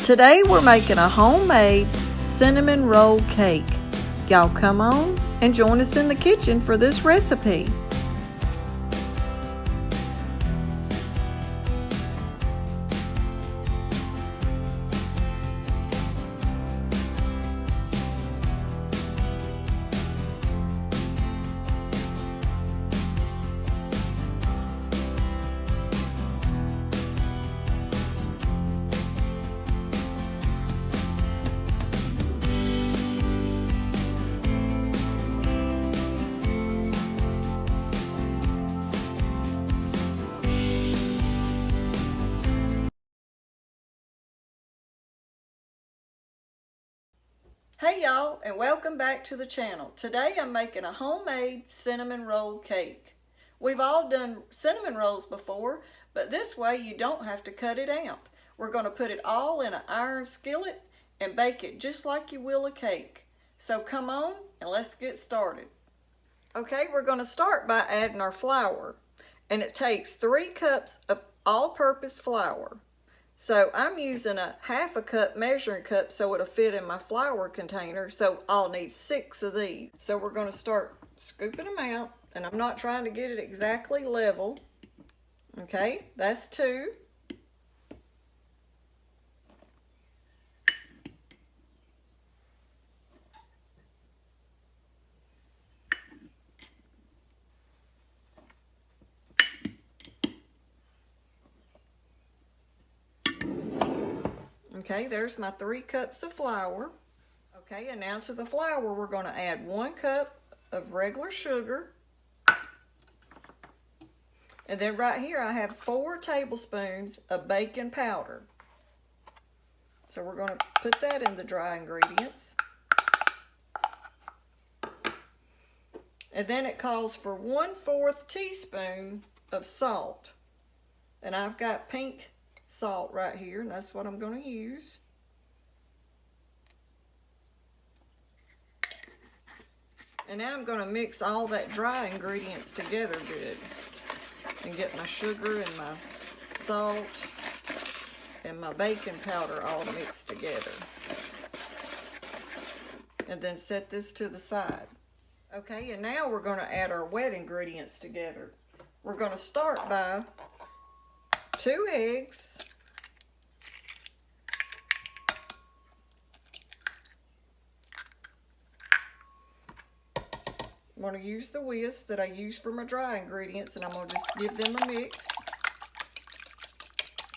Today we're making a homemade cinnamon roll cake. Y'all come on and join us in the kitchen for this recipe. Hey y'all, and welcome back to the channel. Today I'm making a homemade cinnamon roll cake. We've all done cinnamon rolls before, but this way you don't have to cut it out. We're going to put it all in an iron skillet and bake it just like you will a cake. So come on and let's get started. Okay, we're going to start by adding our flour, and it takes 3 cups of all-purpose flour. So I'm using a ½ a cup measuring cup so it'll fit in my flour container, so I'll need 6 of these. So we're going to start scooping them out, and I'm not trying to get it exactly level. Okay, that's 2. Okay, there's my 3 cups of flour. Okay, and now to the flour, we're going to add 1 cup of regular sugar. And then right here, I have 4 tablespoons of baking powder. So we're going to put that in the dry ingredients. And then it calls for 1/4 teaspoon of salt. And I've got pink salt right here, and that's what I'm going to use. And now I'm going to mix all that dry ingredients together good and get my sugar and my salt and my baking powder all mixed together. And then set this to the side. Okay, and now we're going to add our wet ingredients together. We're going to start by 2 eggs, I'm going to use the whisk that I use for my dry ingredients, and I'm going to just give them a mix.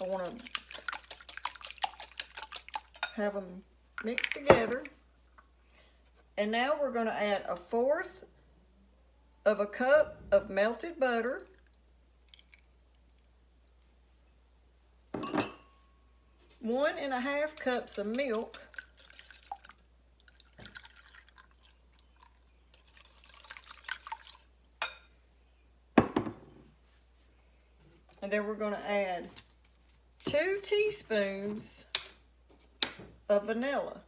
I want to have them mixed together. And now we're going to add 1/4 of a cup of melted butter, 1½ cups of milk, and then we're going to add 2 teaspoons of vanilla.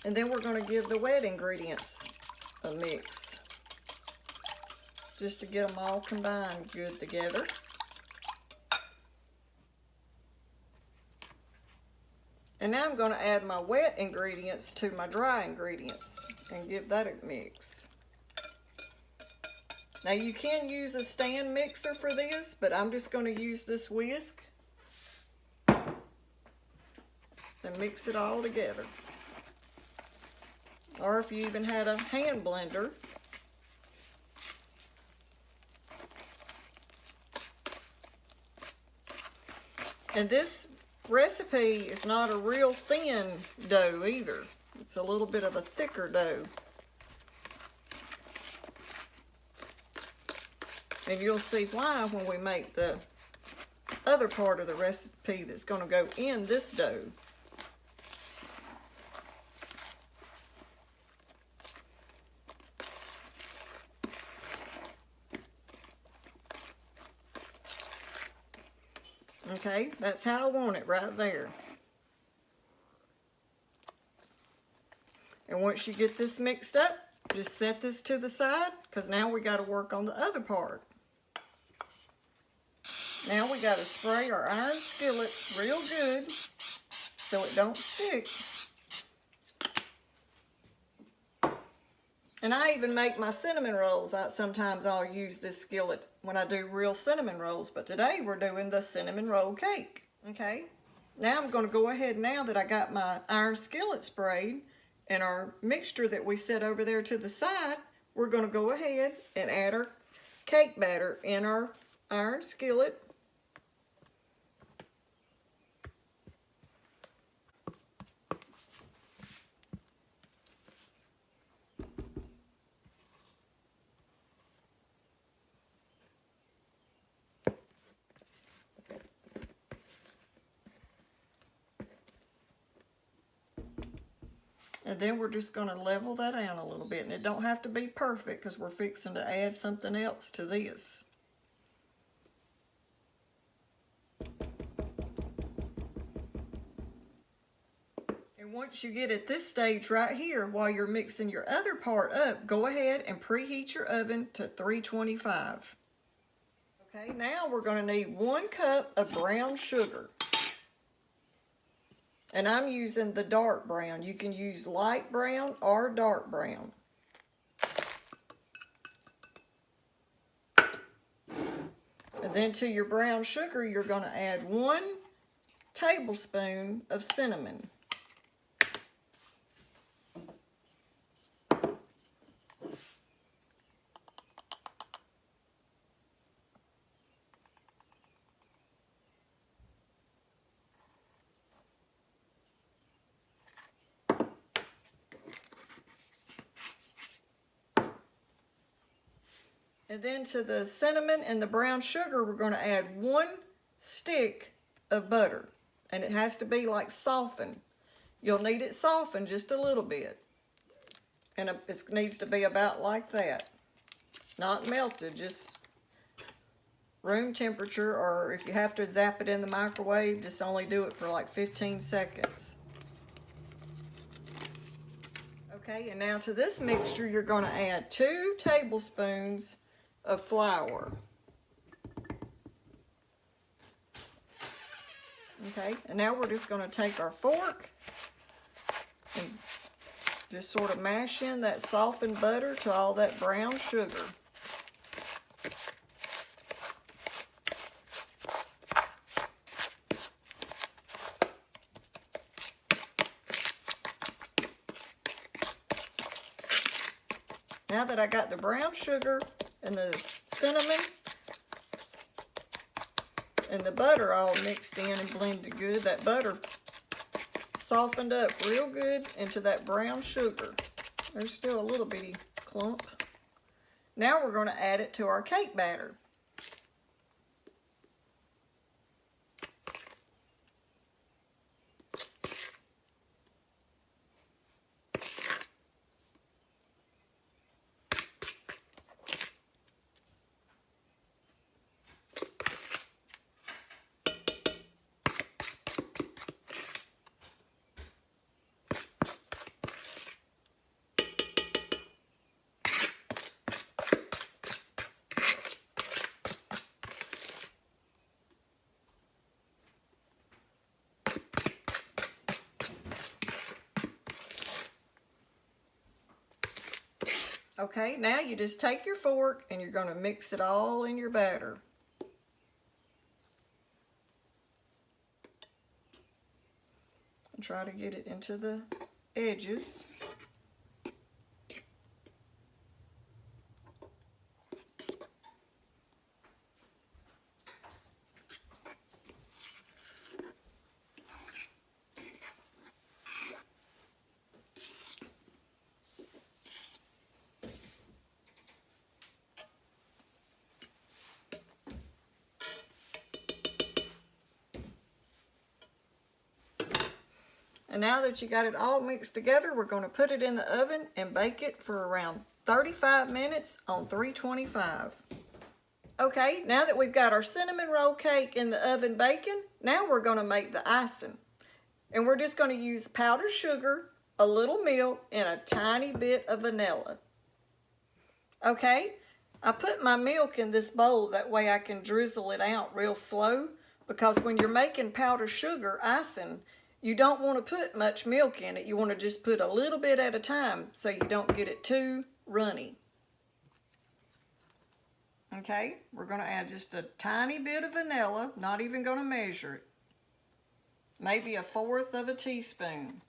And then we're going to give the wet ingredients a mix, just to get them all combined good together. And now I'm going to add my wet ingredients to my dry ingredients and give that a mix. Now you can use a stand mixer for this, but I'm just going to use this whisk and mix it all together. Or if you even had a hand blender. And this recipe is not a real thin dough either. It's a little bit of a thicker dough. And you'll see why when we make the other part of the recipe that's going to go in this dough. Okay, that's how I want it right there. And once you get this mixed up, just set this to the side, because now we got to work on the other part. Now we got to spray our iron skillet real good so it don't stick. And I even make my cinnamon rolls. Sometimes I'll use this skillet when I do real cinnamon rolls, but today we're doing the cinnamon roll cake. Okay, now I'm going to go ahead, now that I got my iron skillet sprayed and our mixture that we set over there to the side, we're going to go ahead and add our cake batter in our iron skillet. And then we're just going to level that down a little bit. And it don't have to be perfect because we're fixing to add something else to this. And once you get at this stage right here, while you're mixing your other part up, go ahead and preheat your oven to 325. Okay, now we're going to need 1 cup of brown sugar. And I'm using the dark brown. You can use light brown or dark brown. And then to your brown sugar, you're going to add 1 tablespoon of cinnamon. And then to the cinnamon and the brown sugar, we're going to add 1 stick of butter. And it has to be like softened. You'll need it softened just a little bit. And it needs to be about like that. Not melted, just room temperature, or if you have to zap it in the microwave, just only do it for like 15 seconds. Okay, and now to this mixture, you're going to add 2 tablespoons of flour. Okay, and now we're just going to take our fork and just sort of mash in that softened butter to all that brown sugar. Now that I got the brown sugar and the cinnamon and the butter all mixed in and blended good, that butter softened up real good into that brown sugar. There's still a little bitty clump. Now we're going to add it to our cake batter. Okay, now you just take your fork and you're going to mix it all in your batter. And try to get it into the edges. And now that you got it all mixed together, we're going to put it in the oven and bake it for around 35 minutes on 325. Okay, now that we've got our cinnamon roll cake in the oven baking, now we're going to make the icing. And we're just going to use powdered sugar, a little milk, and a tiny bit of vanilla. Okay, I put my milk in this bowl, that way I can drizzle it out real slow, because when you're making powdered sugar icing, you don't want to put much milk in it. You want to just put a little bit at a time so you don't get it too runny. Okay, we're going to add just a tiny bit of vanilla, not even going to measure it. Maybe 1/4 of a teaspoon.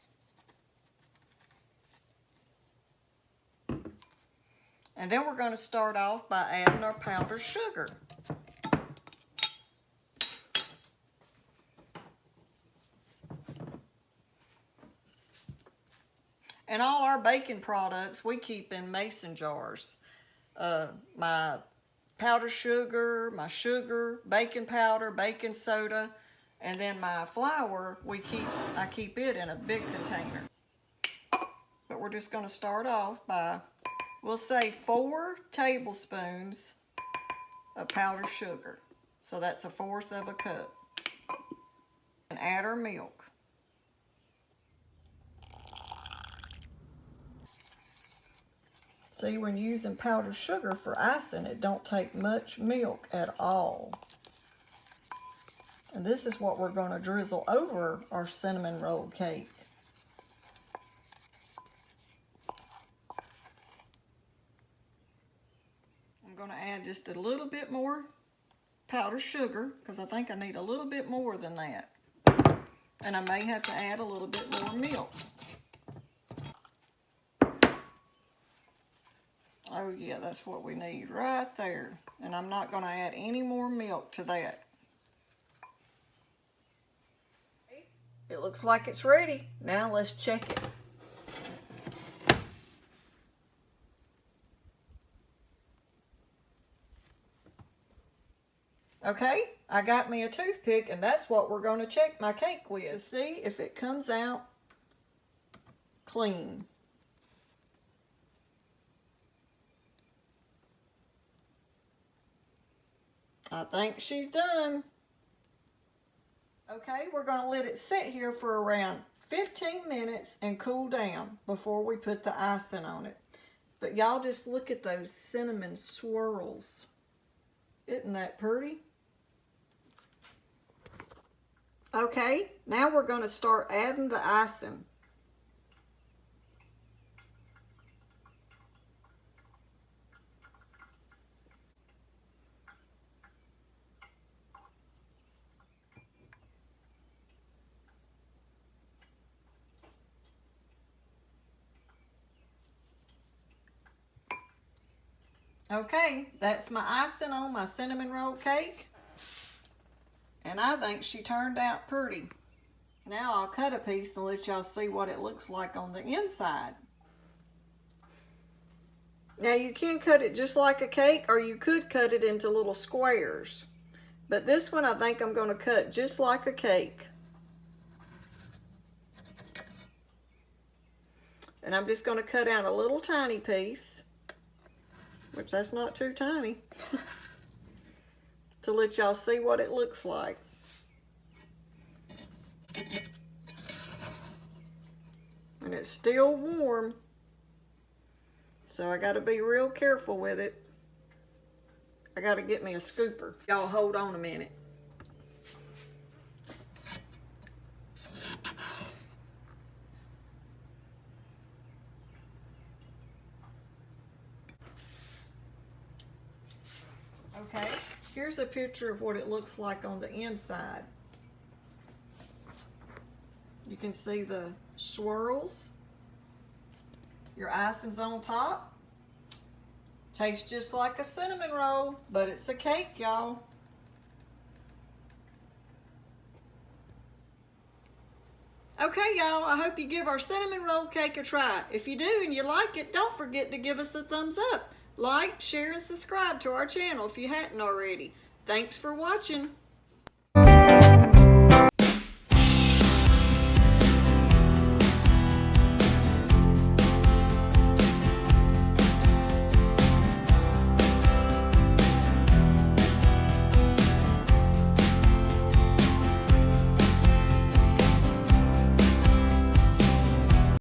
And then we're going to start off by adding our powdered sugar. And all our baking products we keep in mason jars. My powdered sugar, my sugar, baking powder, baking soda, and then my flour, I keep it in a big container. But we're just going to start off by, we'll say 4 tablespoons of powdered sugar. So that's 1/4 of a cup. And add our milk. See, when using powdered sugar for icing, it don't take much milk at all. And this is what we're going to drizzle over our cinnamon roll cake. I'm going to add just a little bit more powdered sugar, because I think I need a little bit more than that. And I may have to add a little bit more milk. Oh yeah, that's what we need right there. And I'm not going to add any more milk to that. It looks like it's ready. Now let's check it. Okay, I got me a toothpick, and that's what we're going to check my cake with to see if it comes out clean. I think she's done. Okay, we're going to let it sit here for around 15 minutes and cool down before we put the icing on it. But y'all just look at those cinnamon swirls. Isn't that pretty? Okay, now we're going to start adding the icing. Okay, that's my icing on my cinnamon roll cake. And I think she turned out pretty. Now I'll cut a piece and let y'all see what it looks like on the inside. Now you can cut it just like a cake, or you could cut it into little squares. But this one I think I'm going to cut just like a cake. And I'm just going to cut out a little tiny piece, which that's not too tiny, to let y'all see what it looks like. And it's still warm, so I got to be real careful with it. I got to get me a scooper. Y'all hold on a minute. Okay, here's a picture of what it looks like on the inside. You can see the swirls. Your icing's on top. Tastes just like a cinnamon roll, but it's a cake, y'all. Okay, y'all, I hope you give our cinnamon roll cake a try. If you do and you like it, don't forget to give us a thumbs up. Like, share, and subscribe to our channel if you hadn't already. Thanks for watching.